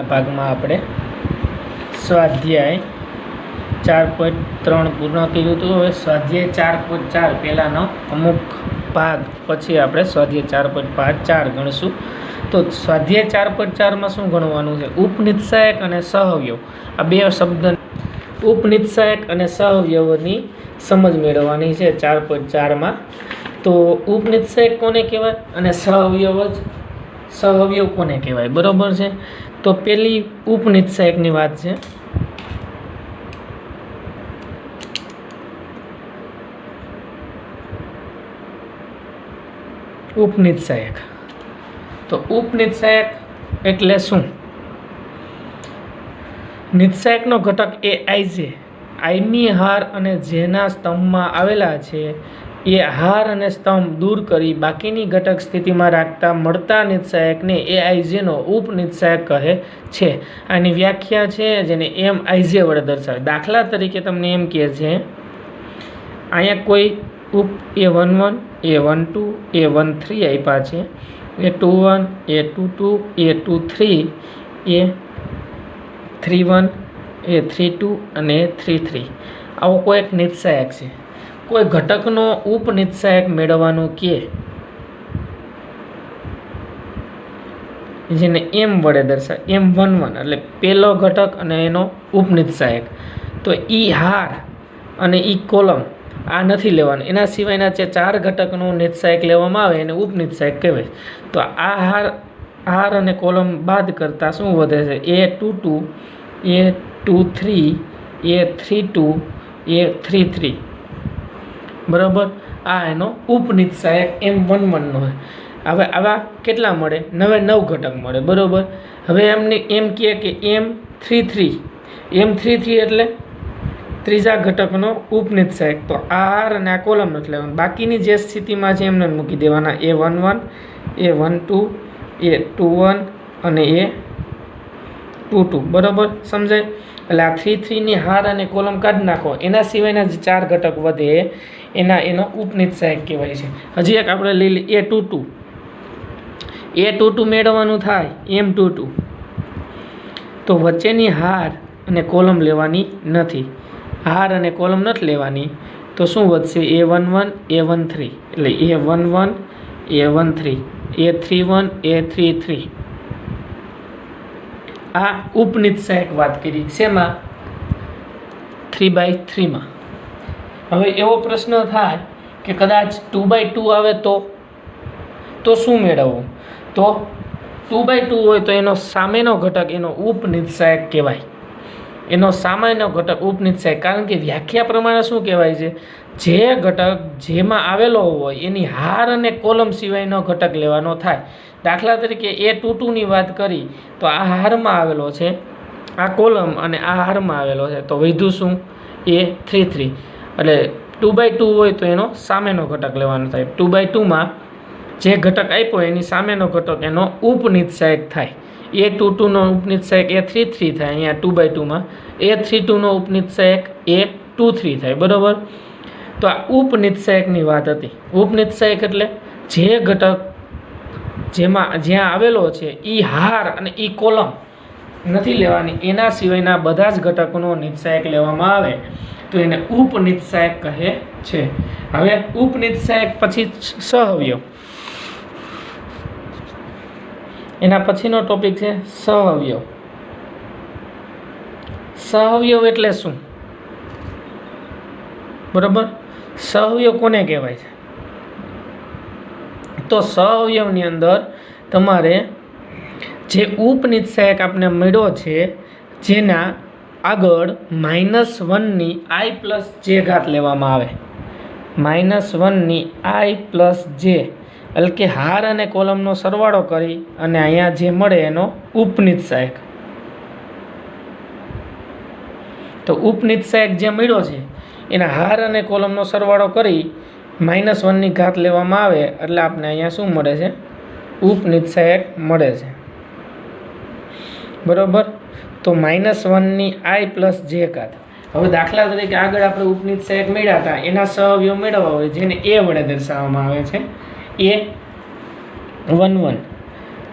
ભાગમાં આપણે સ્વાધ્યાય 4.3 પૂર્ણ કર્યું હતું. હવે સ્વાધ્યાય 4.4 પહેલાંનો અમુક ભાગ પછી આપણે સ્વાધ્યાય 4.4 ગણીશું. તો સ્વાધ્યાય 4.4માં શું ગણવાનું છે? ઉપનિષાયક અને સહઅવયવ, આ બે શબ્દ ઉપનિષાયક અને સહઅવયવની સમજ મેળવવાની છે 4.4માં. તો ઉપનિષાયક કોને કહેવાય અને સહઅવયવ કોને કહેવાય? બરોબર છે. તો પેલી ઉપનિષાયકની વાત છે. ઉપનિષાયક, તો ઉપનિષાયક એટલે શું? નિષાયકનો ઘટક એ આઈ છે. આઈની હાર અને જેના સ્તંભમાં આવેલા છે એ હાર અને સ્તંભ દૂર કરી બાકીની ઘટક સ્થિતિમાં રાખતા મળતા નિષાયકને એ આઈજેનો ઉપનિષાયક કહે છે. આની વ્યાખ્યા છે જેને એમ આઈજે વડે દર્શાવે. દાખલા તરીકે તમને એમ કહે છે, અહીંયા કોઈ A11, A12, A13 આપ્યા છે, A21, A22, A23, A31, A32 અને A33. આવો કોઈ એક નિષાયક છે. કોઈ ઘટકનો ઉપનિષાયક મેળવવાનું કે જેને એમ વડે દર્શાવે. M11 એટલે પહેલો ઘટક અને એનો ઉપનિષાયક. તો ઈ હાર અને ઈ કોલમ આ નથી લેવાનું. એના સિવાયના જે 4 ઘટકનો નિષાયક લેવામાં આવે એને ઉપનિષાયક કહેવાય. તો આ હાર અને કોલમ બાદ કરતાં શું વધે છે? A22, A23, A32, A33. બરાબર, આ એનો ઉપનિષાયક M11 નો હોય. હવે આવા કેટલા મળે? 9 ઘટક મળે. બરાબર. હવે એમને એમ કહે કે M33 એટલે ત્રીજા ઘટકનો ઉપનિષાયક. તો આ હાર અને આ કોલમ નથી લેવાનું. બાકીની જે સ્થિતિમાં છે એમને મૂકી દેવાના. A11, A12, A21 અને A22. બરાબર, સમજાય? એટલે આ 33 ની હાર અને કોલમ કાઢી નાખો. એના સિવાયના જે 4 ઘટક વધે એનો ઉપનિષાયક કહેવાય છે. હજી એક આપણે લઈ લઈએ A22. A22 મેળવવાનું થાય M22. તો વચ્ચેની હાર અને કોલમ લેવાની નથી. હાર અને કોલમ નથી લેવાની તો શું વધશે? A11, A13 એટલે A11, A13, A31, A33. આ ઉપનિષાયક વાત કરી શેમાં? 3/3 માં. હવે એવો પ્રશ્ન થાય કે કદાચ 2/2 આવે તો શું મેળવવું? તો 2/2 હોય તો એનો સામેનો ઘટક એનો ઉપનિષાયક કહેવાય. એનો સામાન્ય ઘટક ઉપનિષાયક. કારણ કે વ્યાખ્યા પ્રમાણે શું કહેવાય છે? જે ઘટક જેમાં આવેલો હોય એની હાર અને કોલમ સિવાયનો ઘટક લેવાનો થાય. દાખલા તરીકે A22 ની વાત કરી તો આ હારમાં આવેલો છે, આ કોલમ અને આ હારમાં આવેલો છે. તો વધ્યું શું? A33. એટલે 2/2 હોય તો એનો સામેનો ઘટક લેવાનો થાય. 2/2માં જે ઘટક આપ્યો એની સામેનો ઘટક એનો ઉપનિષાયક થાય. A22 નો ઉપનિષાયક A33 થાય અહીંયા 2/2માં. A32 નો ઉપનિષાયક A23 થાય. બરાબર. તો આ ઉપનિષાયકની વાત હતી. ઉપનિષાયક એટલે જે ઘટક જ્યાં આવેલો છે એ હાર અને એ કોલમ નથી લેવાની. એના સિવાયના બધા જ ઘટકોનો નિષાયક લેવામાં આવે તો એને ઉપનિષાયક કહે છે. હવે ઉપનિષાયક પછી સહઅવયવ. એના પછીનો ટોપિક છે સહઅવયવ. સહઅવયવ એટલે શું? બરાબર. સહઅવયવ કોને કહેવાય છે? તો સહઅવયવની અંદર તમારે જે ઉપનિષાયક આપણે મળ્યો છે જેના આગળ -1 ની i પ્લસ j ઘાત લેવામાં આવે. -1 ની i પ્લસ j એટલે કે હાર અને કોલમનો સરવાળો કરી અને અહીંયા જે મળે એનો ઉપનિષાયક. તો ઉપનિષાયક જે મળ્યો છે એના હાર અને કોલમનો સરવાળો કરી -1 ની ઘાત લેવામાં આવે એટલે આપણે અહીંયા શું મળે છે? ઉપનિષાયક મળે છે. બરાબર. તો -1 ની i પ્લસ j ઘાત. હવે દાખલા તરીકે આગળ આપણે ઉપનિષાયક મેળવ્યા હતા એના સહઅવયવ મેળવવા હોય જેને a વડે દર્શાવવામાં આવે છે. A11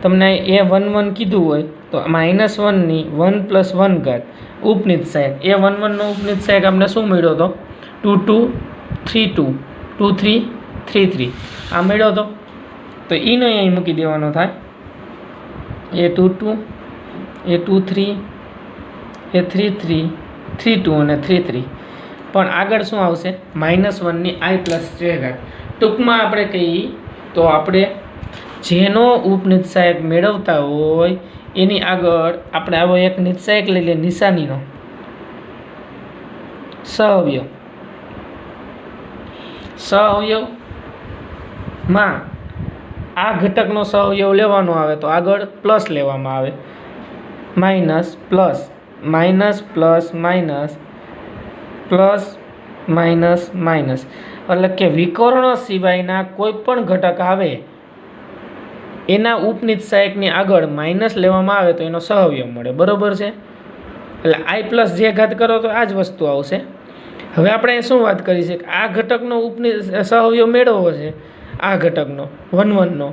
તમને A11 કીધું હોય તો -1ની 1 + 1 ઘાત ઉપનિત સહાયક, એ 1 1નો ઉપનિત સહાયક આપણે શું મળ્યો હતો? 2 2 3 2 2 3 3 3 આ મળ્યો હતો. તો ઈનો અહીં મૂકી દેવાનો થાય, એ 2 2 એ 2 3 એ 3 3 3 2 અને 3 3. પણ આગળ શું આવશે? -1ની i + j ઘાત. ટૂંકમાં આપણે કહીએ તો આપણે જેનો ઉપનિત્સાયક મેળવતા હોય એની આગળ આપણે આવો એક નિત્સાયક લઈ લઈએ, નિશાનીનો સહઅવયવ. સહઅવયવમાં આ ઘટકનો સહઅવયવ લેવાનો આવે તો આગળ પ્લસ લેવામાં આવે, minus plus minus plus minus plus minus minus, એટલે કે વિકર્ણ સિવાયના કોઈ પણ ઘટક આવે એના ઉપનિત્સાયકની આગળ માઇનસ લેવામાં આવે તો એનો સહઅવયવ મળે. બરોબર છે? એટલે i + j ઘાત કરો તો આ જ વસ્તુ આવશે. હવે આપણે શું વાત કરી છે કે આ ઘટકનો સહઅવયવ મેળવવો છે, આ ઘટકનો 1 1નો,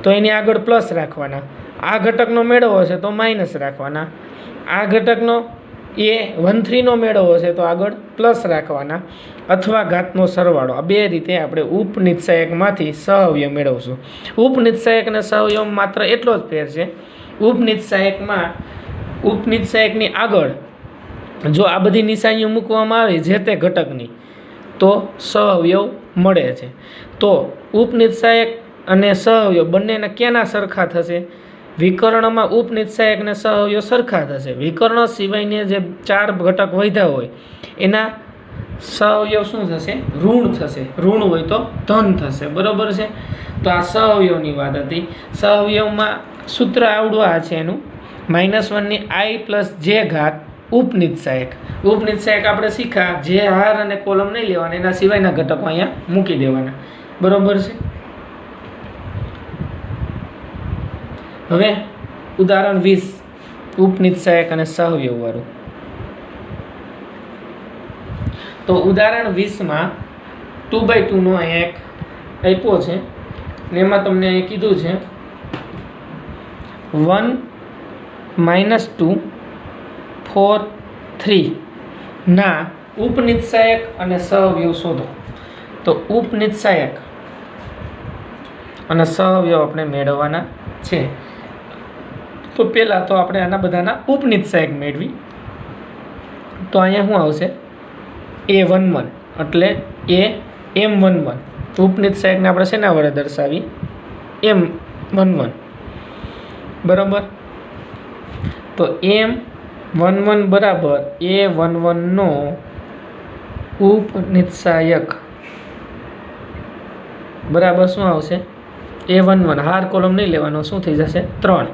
તો એની આગળ પ્લસ રાખવાના. આ ઘટકનો મેળવવો છે તો માઇનસ રાખવાના. આ ઘટકનો એ 1 3નો મેળવવો છે તો આગળ પ્લસ રાખવાના, અથવા ઘાતનો સરવાળો. આ બે રીતે આપણે ઉપનિત્સાયકમાંથી સહઅવયવ મેળવશું. ઉપનિત્સાયક અને સહઅવયવ માત્ર એટલો જ ફેર છે, ઉપનિત્સાયકની આગળ જો આ બધી નિશાનીઓ મૂકવામાં આવે જે તે ઘટકની તો સહઅવયવ મળે છે. તો ઉપનિત્સાયક અને સહઅવયવ બંનેના ક્યાંના સરખા થશે? વિકર્ણમાં ઉપનિત્સાયક અને સહઅવયવ સરખા થશે. વિકર્ણ સિવાયને જે 4 ઘટક વધ્યા હોય એના સહઅવયવ શું થશે? ઋણ થશે. ઋણ હોય તો ધન થશે. બરોબર છે? તો આ સહઅવયવની વાત હતી. સહઅવયવમાં સૂત્ર આવડવા છે એનું, -1ની i + j ઘાત ઉપનિત્સાયક. ઉપનિત્સાયક આપણે શીખા, જે હાર અને કોલમ નહીં લેવાના, એના સિવાયના ઘટકો અહીંયા મૂકી દેવાના. બરોબર છે? હવે ઉદાહરણ 20 ઉપનિત્સાયક અને સહઅવયવ વાળું. તો ઉદાહરણ 20માં 2/2 નો અહીંયા એક આપ્યો છે ને એમાં તમને અહીં કીધું છે 1 - 2 4 3 ના ઉપનિત્સાયક અને સહઅવયવ શોધો. તો ઉપનિત્સાયક અને સહઅવયવ આપણે મેળવવાના છે. તો પહેલાં તો આપણે આના બધાના ઉપનિત્સાયક મેળવી. તો અહીંયા શું આવશે? a11 એટલે m11. ઉપનિત્સાયકને આપણે શેના વડે દર્શાવી? m11. બરાબર? તો m11 બરાબર a11 નો ઉપનિત્સાયક બરાબર શું આવશે? a11 હાર કોલમ નહીં લેવાનો, શું થઈ જશે? 3.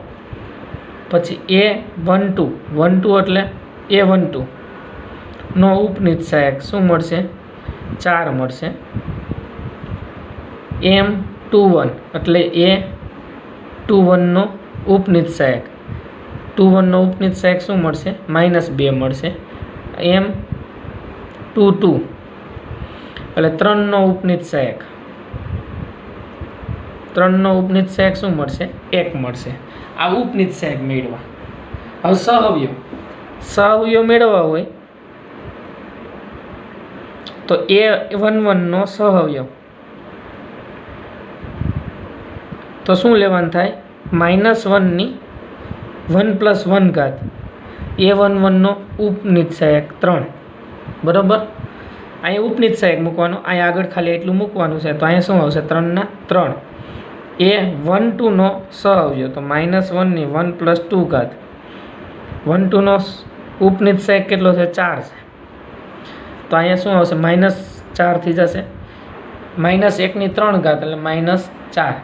પછી a12 12 એટલે a12 નો ઉપનિત્સાયક શું મળશે? 4 મળશે. m21 એટલે a21 નો ઉપનિત્સાયક, 21 નો ઉપનિત્સાયક શું મળશે? -2 મળશે. m22 એટલે 3 નો ઉપનિત્સાયક, 3 નો ઉપનિત્સાયક શું મળશે? 1 મળશે. આ ઉપનિત્સાયક મેળવવા. હવે સહઅવયવ મેળવવા હોય તો a11 નો સહઅવયવ તો શું લેવાનું થાય? -1ની 1 + 1 ઘાત a11 નો ઉપનિત્સાયક 3. બરાબર? અહીંયા ઉપનિત્સાયક મૂકવાનો, અહીંયા આગળ ખાલી એટલું મૂકવાનું છે. તો અહીંયા શું આવશે? 3 ના 3. a12 નો સહઅવયવ તો -1ની 1 + 2 ઘાત. 12 નો ઉપનિત્સાયક કેટલો છે? 4 છે. તો અહીંયા શું આવશે? -4 થઈ જશે. -1ની 3 ઘાત એટલે -4.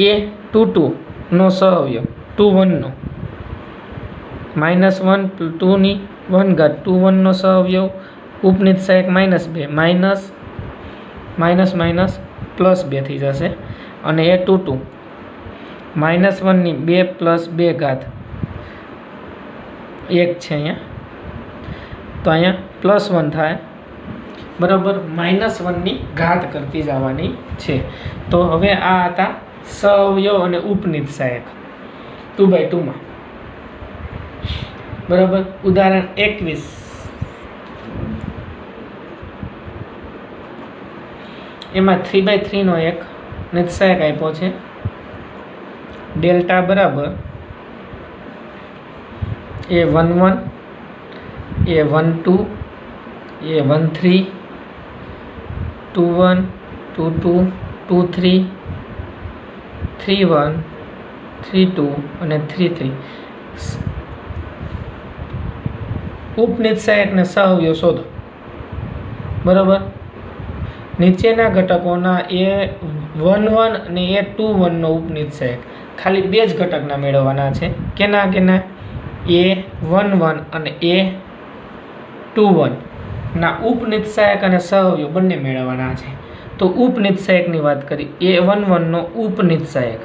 a22 નો સહઅવયવ 21 નો -1 + 2ની 1 ઘાત 21 નો સહઅવયવ ઉપનિત્સાયક -2 +2 થઈ જશે. અને a22 -1ની 2 + 2 ઘાત 1 છે અહીંયા, તો અહીંયા +1 થાય. બરાબર? -1ની ઘાત કરતી જવાની છે. તો હવે આ હતા સહઅવયવ અને ઉપનિત્સાયક. 2/2 માં બરાબર. ઉદાહરણ 21 એમાં 3/3 નો એક નિશ્ચાયક આપ્યો છે. ડેલ્ટા બરાબર A11 A12 A13 21 22 23 31 32 અને 33 ઉપનિશ્ચાયક ને સહઅવયવ શોધો. બરાબર. નીચેના ઘટકોના A11 અને A21 નો ઉપનિશ્ચાયક ખાલી બે જ ઘટકના મેળવવાના છે. કેના A11 અને A21 ના ઉપનિશ્ચાયક અને સહઅવયવ બંને મેળવવાના છે. તો ઉપનિશ્ચાયકની વાત કરી. A11 નો ઉપનિશ્ચાયક,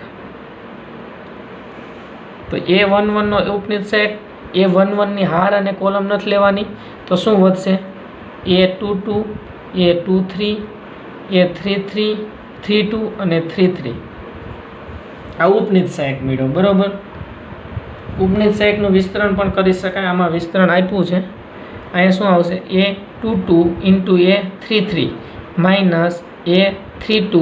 તો A11 નો ઉપનિશ્ચાયક A11 ની હાર અને કોલમ નથી લેવાની, તો શું વધશે? A22 A23 A33 32 અને 33 આ ઉપનિશ્ચાયક મેળવો. બરાબર. ઉપનિશ્ચાયકનું વિસ્તરણ પણ કરી શકાય. આમાં વિસ્તરણ આપ્યું છે. અહીંયા શું આવશે? A22 into A33 minus A32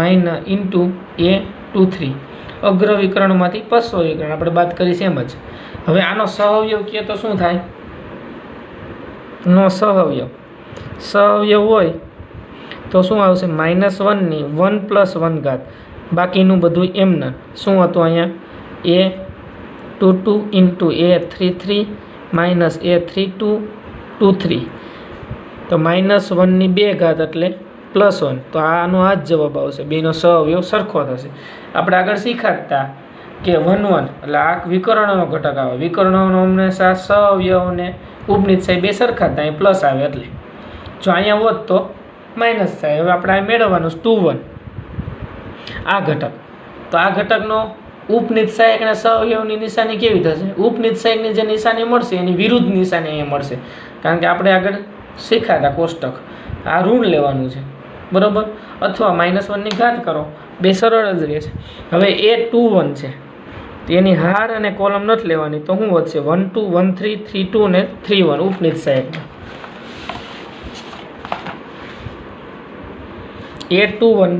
minus into A23. અગ્ર વિકરણમાંથી પશ્વ વિકરણ આપણે વાત કરી છે એમ જ. હવે આનો સહઅવયવ કહે તો શું થાય? નો સહઅવયવ હોય તો શું આવશે? -1 ની 1 + 1 ઘાત, બાકીનું બધું એમને શું હતું અહીંયા? A22 into A33 minus A32 23, તો -1 ની 2 ઘાત એટલે +1. તો આનો આ જ જવાબ આવશે. બેનો સહઅવયવ સરખો થશે. આપણે આગળ શીખાડતા કે 1 1 એટલે આ વિકર્ણનો ઘટક આવે. વિકર્ણનો હંમેશા સહઅવયવને ઉપનિશ્ચાય બે સરખા થાય, અહીં પ્લસ આવે એટલે. જો અહીંયા હોત તો માઇનસ થાય. હવે આપણે આ મેળવવાનું 2 1 આ ઘટક. તો આ ઘટકનો ઉપનિશ્ચાયક અને સહઅવયવની નિશાની કેવી થશે? ઉપનિશ્ચાયકની જે નિશાની મળશે એની વિરુદ્ધ નિશાની અહીંયા મળશે, કારણ કે આપણે આગળ શીખાતા કોષ્ટક આ ઋણ લેવાનું છે. બરાબર. અથવા -1 ની ઘાત કરો, બે સરળ જ રહે છે. હવે A21 છે, એની હાર અને કોલમ નથી લેવાની, તો શું વધશે? 1 2 1 3 3 2 અને 3 1 ઉપનિશ્ચાયકમાં. A21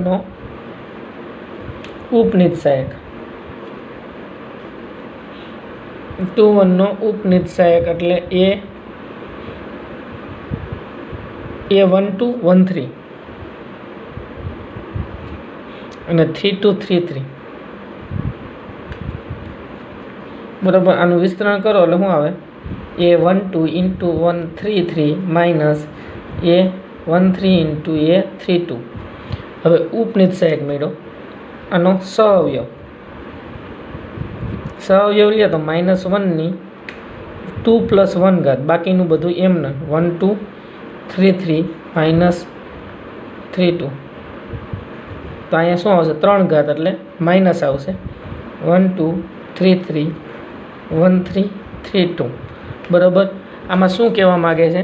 નો ઉપનિશ્ચાયક, એટલે A12 13 અને 32 33. બરાબર. આનું વિસ્તરણ કરો એટલે શું આવે? A12 into 133 minus A13 into A32. હવે ઉપનિશ્ચાયક મેળવો. આનો સહઅવયવ લે તો -1 ની 2 + 1 ઘાત, બાકીનું બધું એમને 1 2 3 3 માઇનસ 3 2. તો અહીંયા શું આવશે? 3 ઘાત એટલે માઇનસ આવશે. 1 2 3 3 1 3 3 2. બરાબર. આમાં શું કહેવા માગે છે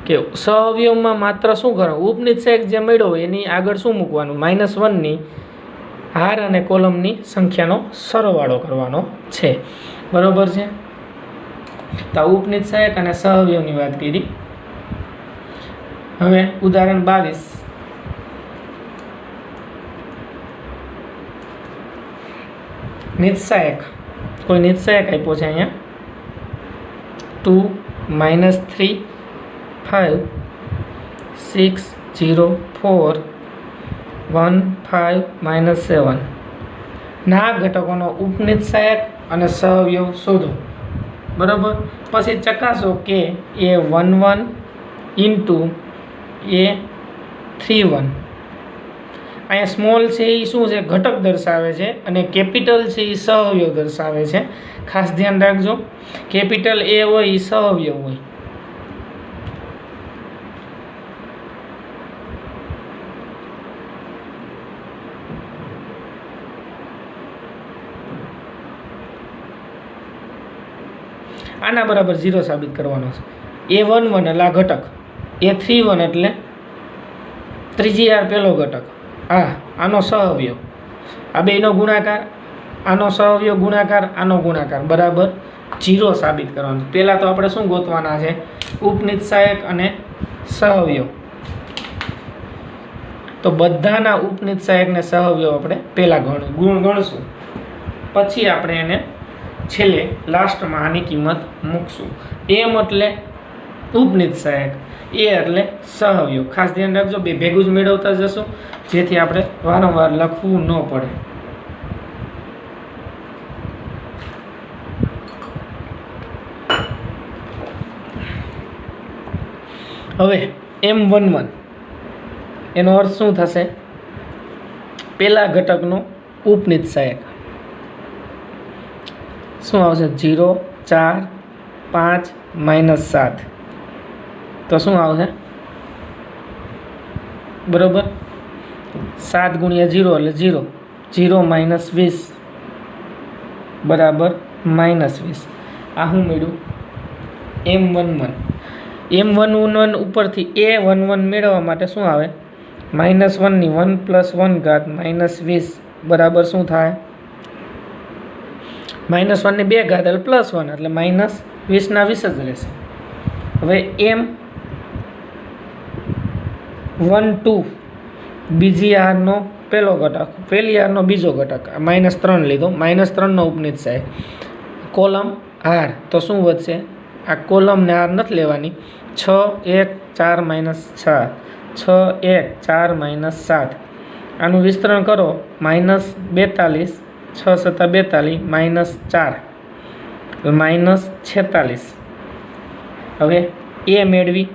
કે સહઅવયવમાં માત્ર શું કરવાનું? ઉપનિશ્ચાયક જે મળ્યો હોય એની આગળ શું મૂકવાનું? -1 ની હાર અને કોલમની સંખ્યાનો સરવાળો કરવાનો છે. બરાબર છે. તો ઉપનિશ્ચાયક અને સહઅવયવની વાત કરી. હવે ઉદાહરણ 22. નિશ્ચાયક, કોઈ નિશ્ચાયક આપ્યો છે અહીંયા 2 -3 5 6 0 4 1 5 -7 ના ઘટકોનો ઉપનિશ્ચાયક અને સહઅવયવ શોધો. બરાબર. પછી ચકાસો કે A11 ઇન્ટુ A31, અહીંયા સ્મોલ છે એ શું છે? ઘટક દર્શાવે છે, અને કેપિટલ છે એ સહઅવયવ દર્શાવે છે. ખાસ ધ્યાન રાખજો, કેપિટલ A હોય એ સહઅવયવ હોય. આના બરાબર 0 સાબિત કરવાનો છે. A11 એટલે આ ઘટક, A31 એટલે ત્રીજી હાર પહેલો ઘટક, આનો સહઅવયવ. આ બેનો ગુણાકાર, આનો સહઅવયવ ગુણાકાર, આનો ગુણાકાર બરાબર 0 સાબિત કરવાનું. પહેલાં તો આપણે શું ગોતવાના છે? ઉપનિત સહાયક અને સહઅવયવ. તો બધાના ઉપનિત સહાયક ને સહઅવયવ આપણે પહેલાં ગણશું, પછી આપણે એને છેલ્લે લાસ્ટમાં આની કિંમત મૂકશું. એમ એટલે ઉપનિત સહાયક, એ એટલે સહઅવયવ. ખાસ ધ્યાન રાખજો, બે ભેગું જ મેળવતા જશું, જેથી આપણે વારંવાર લખવું ન પડે. હવે M11 એનો અર્થ શું થશે? પહેલા ઘટકનો ઉપનિત સહાયક શું આવશે? 0, 4, 5, -7. તો શું આવશે? બરોબર, 7 × 0 એટલે 0, 0 - 20 બરાબર -20. આ શું મળ્યું? M11. M11 ઉપરથી A11 મેળવવા માટે શું આવે? -1 ની 1 + 1 ઘાત -20 બરાબર શું થાય? -1 ની 2 ઘાત એટલે +1 એટલે -20 ના 20 જ રહેશે. હવે M12 બીજી હારનો પહેલો ઘટક, પહેલી હારનો બીજો ઘટક, -3 લીધો, -3 નો ઉપનિત સહાયક, કોલમ હાર. તો શું વધશે? આ કોલમને હાર નથી લેવાની. 6, 1, 4 - 7, 6, 1, 4 - 7. આનું વિસ્તરણ કરો, -42, 6 × 42, -4 -46. હવે એ મેળવી,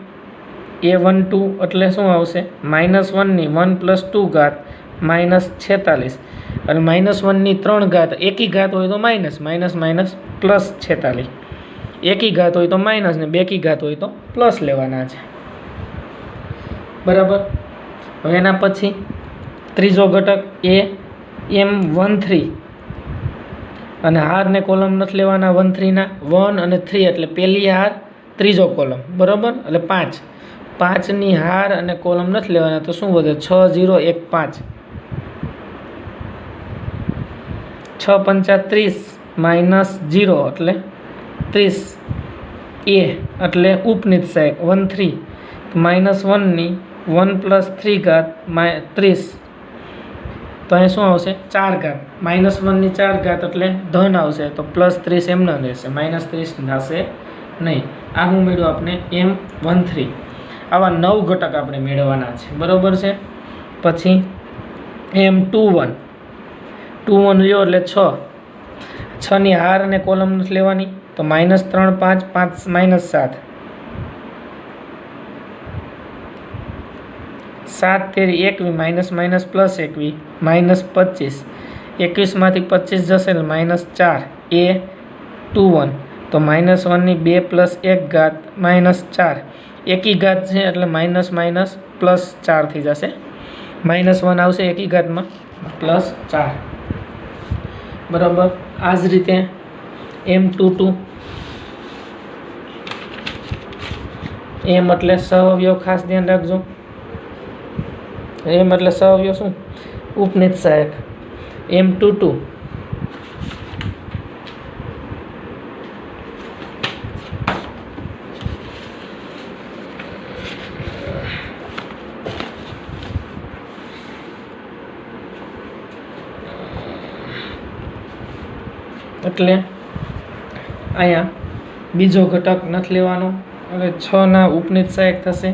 A12 એટલે શું આવશે? -1 ની 1 + 2 ઘાત -46 અને -1 ની 3 ઘાત, એકી ઘાત હોય તો માઇનસ, +46, એકી ઘાત હોય તો માઇનસ ને બેકી ઘાત હોય તો પ્લસ લેવાના છે. બરાબર. હવે એના પછી ત્રીજો ઘટક M13 અને હાર ને કોલમ નથી લેવાના 1, 3 ના. 1 અને 3 એટલે પહેલી હાર, ત્રીજો કોલમ, બરાબર, એટલે 5. 5 ની હાર અને કોલમ નથી લેવાના, તો શું વધે? 6, 0, 1, 5, 6 × 5 = 30 -0 એટલે 30. એ એટલે ઉપનિત સહાયક 13, -1 ની 1 + 3 ઘાત 30. તો અહીં શું આવશે? 4 ઘાત. -1 ની 4 ઘાત એટલે ધન આવશે, તો +30 એમને રહેશે, -30 થશે નહીં. આ હું મેળવ્યું આપણે M13. આવા 9 ઘટક આપણે મેળવવાના છે, બરાબર છે. પછી M21 લ્યો એટલે 6. 6 ની હાર અને કોલમ નથી લેવાની, તો -3, 5, 5 - 7, 7 તેરી 21, -+21, -25, 21 માંથી 25 જશે એટલે -4. A21 તો -1 ની 2 + 1 ઘાત -4, એકી ઘાત છે એટલે +4 થઈ જશે, -1 આવશે એકી ઘાતમાં, +4. બરાબર. આ જ રીતે M22, એમ એટલે સહઅવયવ, ખાસ ધ્યાન રાખજો. એમ એટલે સહઅવયવ શું? ઉપનિત સહાયક. M22 એટલે અહીંયા બીજો ઘટક નથી લેવાનો. હવે 6 ના ઉપનિત સહાયક થશે.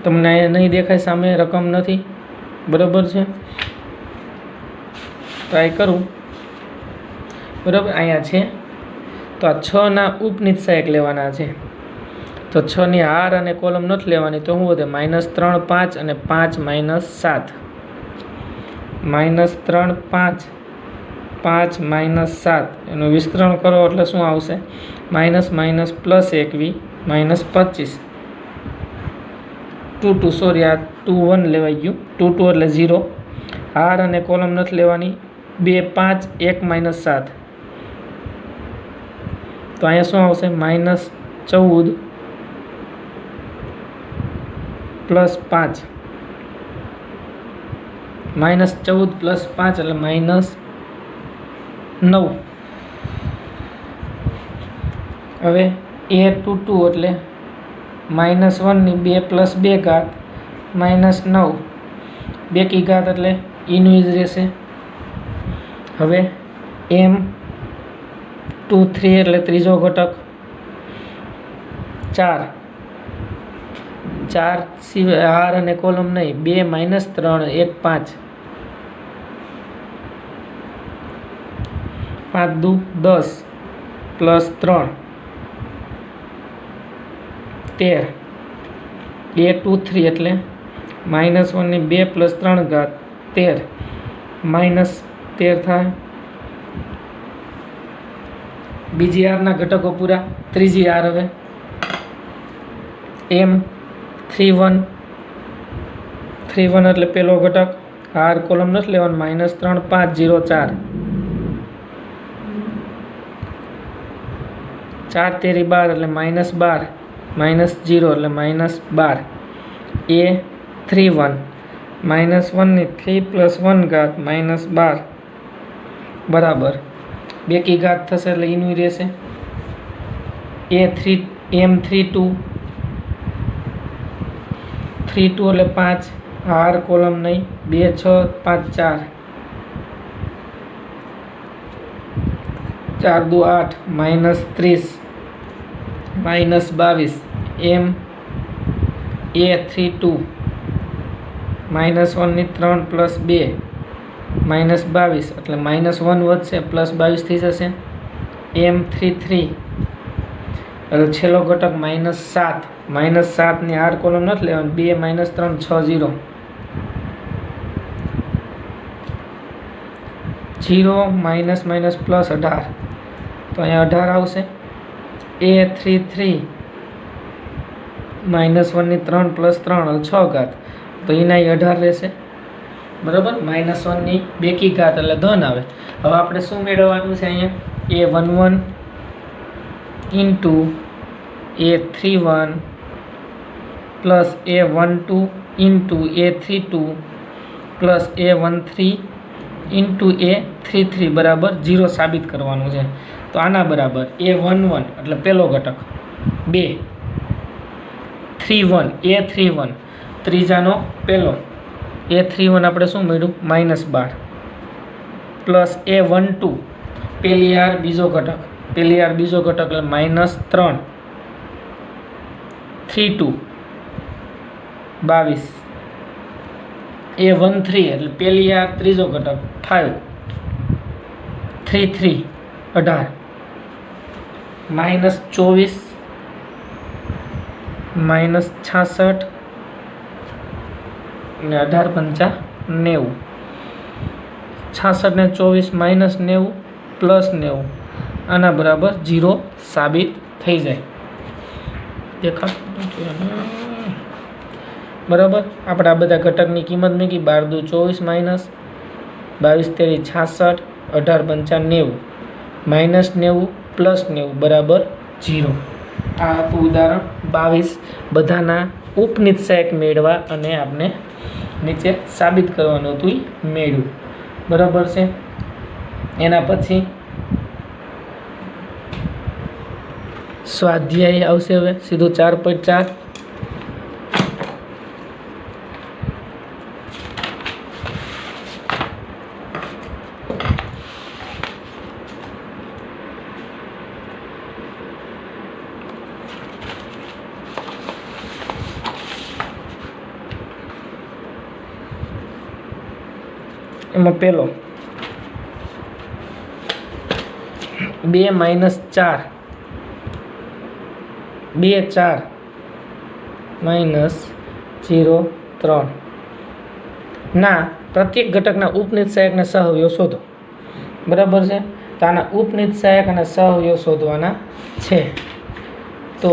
તમને અહીંયા નહીં દેખાય, સામે રકમ નથી, બરાબર છે. ટ્રાય કરું, બરાબર, અહીંયા છે. તો આ 6 ના ઉપનિત સહાયક લેવાના છે. તો 6 ની હાર અને કોલમ નથી લેવાની, તો શું વધે? -3, 5 અને 5 - 7, -3, 5, 5 - 7. એનું વિસ્તરણ કરો એટલે શું આવશે? -, +21, -25, 2, 2, સોરી, આ 2, 1 લેવાઈ ગયું. 2, 2 એટલે 0. હાર અને કોલમ નથી લેવાની, 2, 5, 1 - 7. તો અહીંયા શું આવશે? -14 + 5, -14 + 5 એટલે -9. હવે a22 એટલે -1 ની 2 + 2 ઘાત -9. 2 કી ઘાત એટલે ઈનું ઈ જ રહેશે. હવે m23 એટલે ત્રીજો ઘટક 4 સિવાય હાર અને કોલમ નહીં. 2 - 3 1 5 5 દુ 10 +3 13. a23 એટલે -1 ની 2 + 3 ઘાત 13 -13 થાય. બીજી હારના ઘટકો પૂરા. ત્રીજી હાર હવે m31 એટલે પેલો ઘટક. હાર કોલમ નથી લેવાનો. -3 5 0 4 4 તેરી 12 એટલે -12 -0 એટલે -12. a31 -1 ની 3 + 1 ઘાત -12 બરાબર 2 કી ઘાત થશે એટલે એનું રહેશે. m32 એટલે 5 હાર કોલમ નહીં. 2 6 5 4 4 દુ 8 -30 -22. m a32 -1 ની 3 + 2 -22 એટલે -1 વધશે +22 થઈ જશે. m33 એટલે છેલ્લો ઘટક -7 -7 ની હાર કોલમ નથી લેવાની. 2 - 3 6 0 0 -+18 તો અહીંયા 18 આવશે. a33 -1 ની 3 + 3 6 ઘાત તો એના 18 રહેશે બરાબર. -1 ની 2 કી ઘાત એટલે ધન આવે. હવે આપણે શું મેળવવાનું છે અહીંયા? a11 * a31 + a12 * a32 + a13 * a33 બરાબર 0 સાબિત કરવાનું છે. તો આના બરાબર a11 એટલે પહેલો ઘટક 2 a31 ત્રીજાનો પહેલો a31 આપણે શું મળ્યું? -12 પ્લસ a12 પહેલી હાર બીજો ઘટક એટલે -3 32 22 a13 એટલે પહેલી હાર ત્રીજો ઘટક 5 33 18 -24 -66 ને 18 પંચા 90 66 ને 24 -90 +90 આના બરાબર 0 સાબિત થઈ જાય. બરાબર. આપણે આ બધા ઘટકની કિંમત મૂકી. 12 દુ 24 -22 તેરી 66 18 પંચા 90 -90 +90 બરાબર 0. આ હતું ઉદાહરણ 22. બધાના ઉપનિશ્ચાયક મેળવા અને આપણે નીચે સાબિત કરવાનું હતું એ મેળવ્યું. બરાબર છે. એના પછી સ્વાધ્યાય આવશે. હવે સીધું 4.4 એમાં પેલો 2 - 4 2 4 -0 3 ના પ્રત્યેક ઘટકના ઉપનિશ્ચાયકના સહઅવયવ શોધો. બરાબર છે. તો આના ઉપનિશ્ચાયક અને સહઅવયવ શોધવાના છે. તો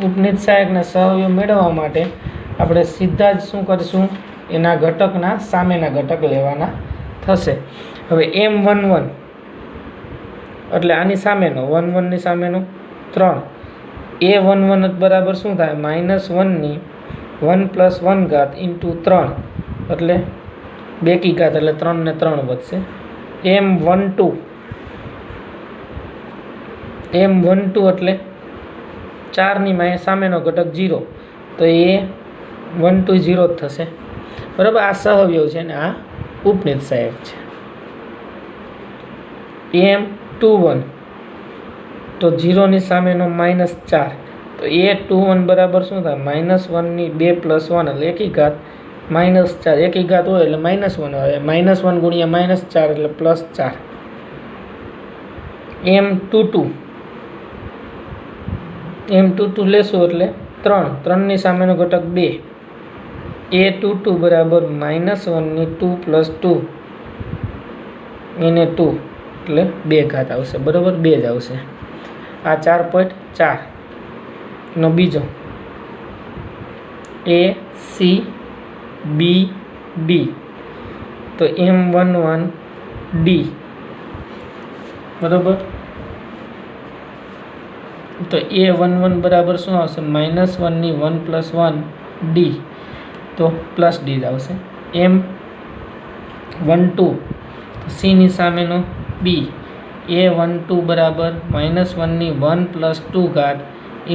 ઉપનિશ્ચાયકના સહઅવયવ મેળવવા માટે આપણે સીધા જ શું કરીશું? એના ઘટકના સામેના ઘટક લેવાના થશે. હવે m11 એટલે આની સામેનો 11 ની સામેનો 3 a11 બરાબર શું થાય? -1 ની 1 + 1 ઘાત * 3 એટલે 2 કી ઘાત એટલે 3 ને 3 વધશે. M12 એટલે 4 ની સામેનો ઘટક 0, તો એ 12 0 જ થશે. બરાબર. આ સહઅવયવ છે ને આ ઉપનિત સહાયક છે. M21 તો 0 ની સામેનો -4, તો A21 બરાબર શું થાય? -1 ની 2 + 1 એટલે એકી ઘાત -4, એકી ઘાત હોય એટલે -1 આવે, -1 ગુણ્યા -4 એટલે +4. M22 લેશું એટલે 3 ની સામેનો ઘટક 2, A22 બરાબર -1 ની 2 + 2 એને 2 એટલે 2 ઘાત આવશે. બરાબર, 2 જ આવશે. આ 4.4 નો બીજો ACBD તો M11D. બરાબર. તો A11 બરાબર શું આવશે? -1 ની 1 + 1 D, તો +D જ આવશે. M12 C ની સામેનો B, A12 બરાબર -1 ની 1 + 2 ઘાત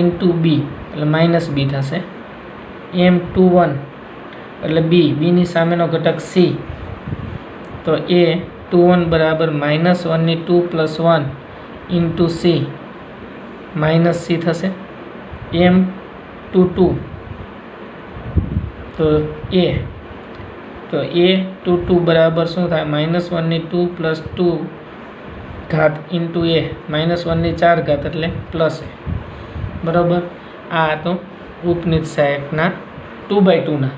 ઇન્ટુ B એટલે -B થશે. M21 એટલે B ની સામેનો ઘટક C, તો A21 બરાબર -1 ની 2 + 1 ઇન્ટુ C -C થશે. M22 તો A22 બરાબર શું થાય? -1 ની 2 + 2 ઘાત ઇન્ટુ A -1 ની 4 ઘાત એટલે +A. બરાબર. આ તો ઉપનિત સહાયકના 2x2 ના.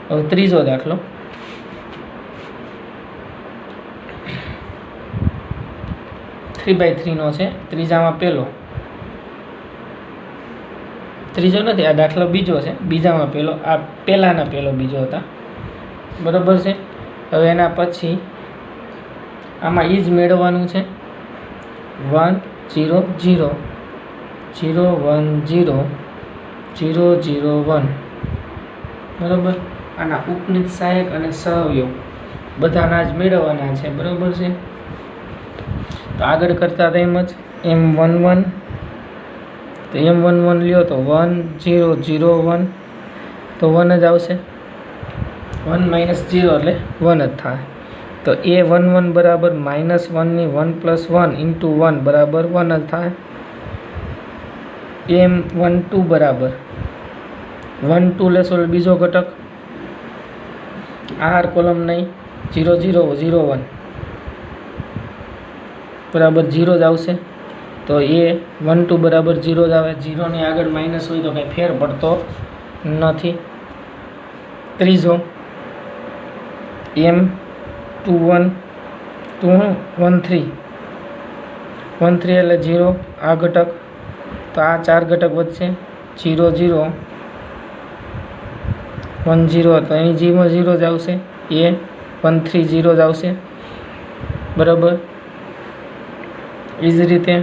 હવે ત્રીજો દાખલો. થ્રી બાય થ્રીનો છે. ત્રીજામાં ત્રીજો નથી, આ દાખલો બીજો છે. બીજામાં પહેલો, આ પહેલાના પહેલો બીજો હતા. બરાબર છે. હવે એના પછી આમાં ઈ જ મેળવવાનું છે. 1 0 0 0 1 0 0 0 1. બરાબર. આના ઉપનિત સહાયક અને સહઅવયવ બધાના જ મેળવવાના છે. બરાબર છે. તો આગળ કરતા તેમ જ M11 તો M11 લ્યો તો 1 0 0 1 તો 1 જ આવશે. 1 - 0 એટલે 1 જ થાય. તો A11 બરાબર -1 ની 1 + 1 ઇન્ટુ 1 બરાબર 1 જ થાય. M12 બરાબર 1 2 લેશો એટલે બીજો ઘટક R કોલમ નહીં, 0 0 0 1 બરાબર 0 જ આવશે. તો A12 બરાબર 0 જ આવે. 0 ની આગળ માઇનસ હોય તો કંઈ ફેર પડતો નથી. ત્રીજો M21 13 એટલે 0, આ ઘટક, તો આ 4 ઘટક વધશે. 0 0 1 0 તો અહીં 0 0 જ આવશે. A13 0 જ આવશે. બરાબર. એ જ રીતે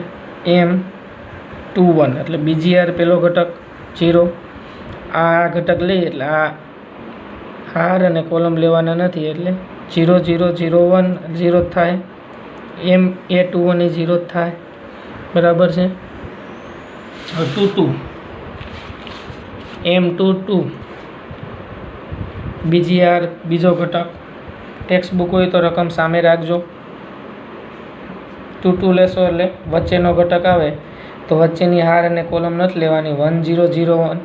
M21 એટલે બીજી યાર પેલો ઘટક 0, આ ઘટક લઈએ એટલે આ હાર અને કોલમ લેવાના નથી એટલે 0 0 0 1 0 થાય. A21 એ 0 થાય. બરાબર છે. 22 M22 બીજી યાર બીજો ઘટક. ટેક્સ્ટ બુક હોય તો રકમ સામે રાખજો. 2 લેશો એટલે વચ્ચેનો ઘટક આવે તો વચ્ચેની હાર અને કોલમ નથી લેવાની. 1 0 0 1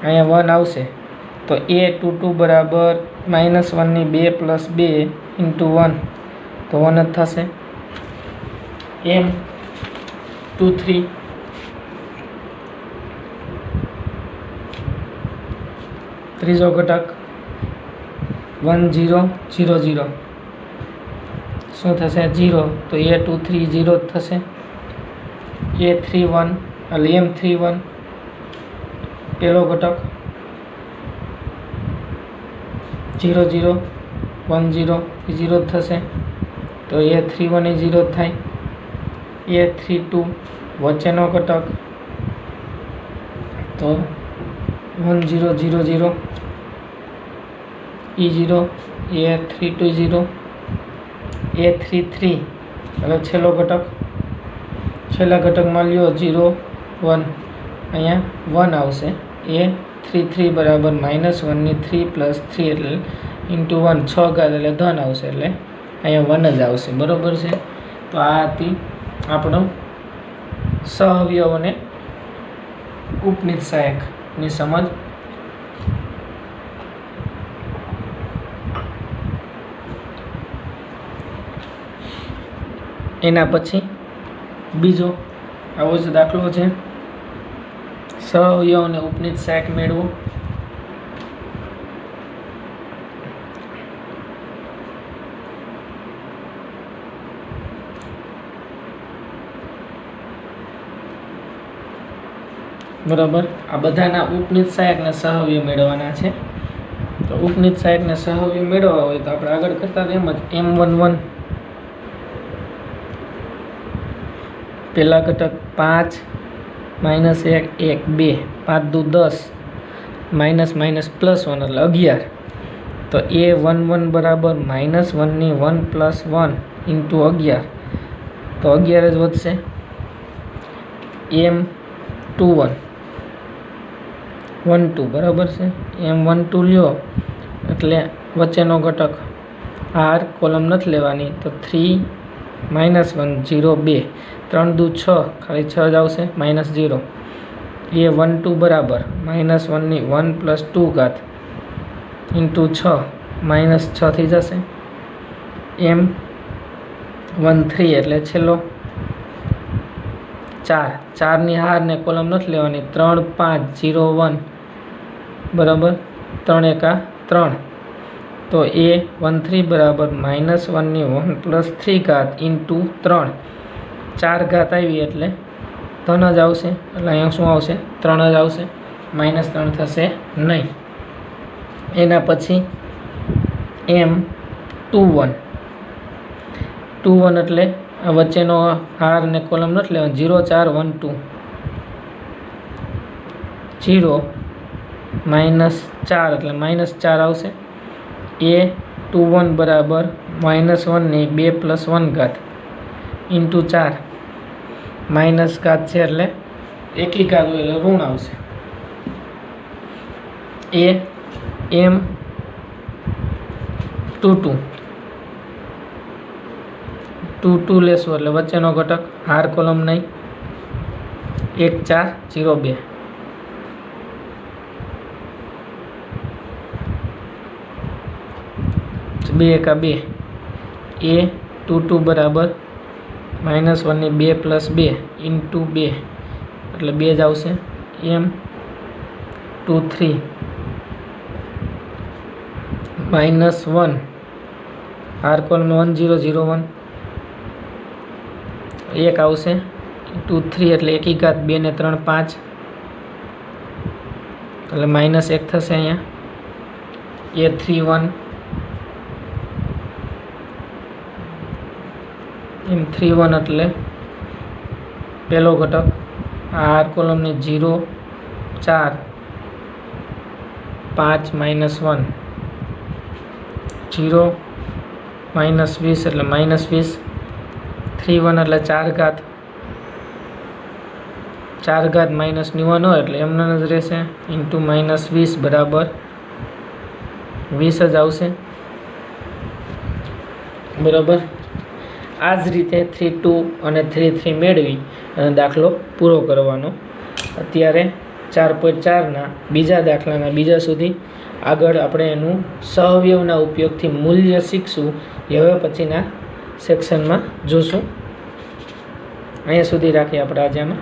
અહીંયા 1 આવશે. તો A22 બરાબર -1 ની 2 + 2 ઇન્ટુ 1 તો 1 જ થશે. M23 ત્રીજો ઘટક 1 0 0 0 શું થશે? 0, તો A23 0 જ થશે. A31 એટલે M31 પહેલો ઘટક 0 0 1 0 એ 0 જ થશે. તો A31 એ 0 જ થાય. A32 વચ્ચેનો ઘટક તો 1 0 0 0 E0 A320 A33 હવે છેલ્લો ઘટક છેલ્લા ઘટકમાં લ્યો 0 1 અહીંયા 1 આવશે A33 બરાબર -1 ની 3 + 3 એટલે ઇન્ટુ 1 6 ઘાત એટલે ધન આવશે એટલે અહીંયા 1 જ આવશે બરાબર છે તો આ હતી આપણો સહઅવયવ અને ઉપનિત સહાયકની સમજ એના પછી બીજો આવો જ દાખલો છે સહઅવયવ અને ઉપનિત સહાયક મેળવો બરાબર આ બધાના ઉપનિત સહાયકના સહઅવયવ મેળવવાના છે તો ઉપનિત સહાયકના સહઅવયવ મેળવવા હોય તો આપણે આગળ કરતા એમ જ M11 પહેલા ઘટક 5 -1 1 2 5 દુ 10 માઇનસ પ્લસ 1 એટલે 11 તો A11 બરાબર -1 ની 1 + 1 ઇન્ટુ 11 તો 11 જ વધશે M21 12 બરાબર છે M12 લ્યો એટલે વચ્ચેનો ઘટક R કોલમ નથી લેવાની તો 3 -1 0 2 3 દુ 6 ખાલી 6 જ આવશે -0 A12 બરાબર -1 ની 1 + 2 ઘાત ઇન્ટુ 6 -6 થઈ જશે M13 એટલે છેલ્લો 4 ની હાર ને કોલમ નથી લેવાની 3 5 0 1 બરાબર 3 એકા 3 તો A13 બરાબર -1 ની 1 + 3 ઘાત ઇન્ટુ 3 4 ઘાત આવી એટલે ધન જ આવશે એટલે અહીંયા શું આવશે 3 જ આવશે -3 થશે નહીં એના પછી M21 એટલે આ વચ્ચેનો હાર ને કોલમ નથી લેવાનો 0 4 1 2 0 -4 એટલે -4 આવશે A21 બરાબર -1 ની 2 + 1 ઘાત ઇન્ટુ 4 માઇનસ ઘાત છે એટલે એકી ઘાત હોય એટલે ઋણ આવશે M22 લેશું એટલે વચ્ચેનો ઘટક હાર કોલમ નહીં 1 4 0 2 2 એકા 2 A22 બરાબર -1 ની 2 + 2 ઇન્ટુ 2 એટલે 2 જ આવશે M23 -1 હાર કોલમ 1 0 0 1 1 આવશે ઇન્ટુ 3 એટલે એકી ઘાત 2 ને 3 5 એટલે -1 થશે અહીંયા A31 M31 એટલે પહેલો ઘટક આર કોલમને 0 4 5 -1 0 -20 એટલે -20 31 એટલે 4 ઘાત 4 ઘાત -1 હોય એટલે એમને જ રહેશે ઇન્ટુ -20 બરાબર 20 જ આવશે બરાબર આ જ રીતે 3 2 અને 3 3 મેળવી અને દાખલો પૂરો કરવાનો અત્યારે 4.4ના બીજા દાખલાના બીજા સુધી આગળ આપણે એનું સહઅવયવના ઉપયોગથી મૂલ્ય શીખશું એ હવે પછીના સેક્શનમાં જોશું અહીંયા સુધી રાખીએ આપણે આજે આમાં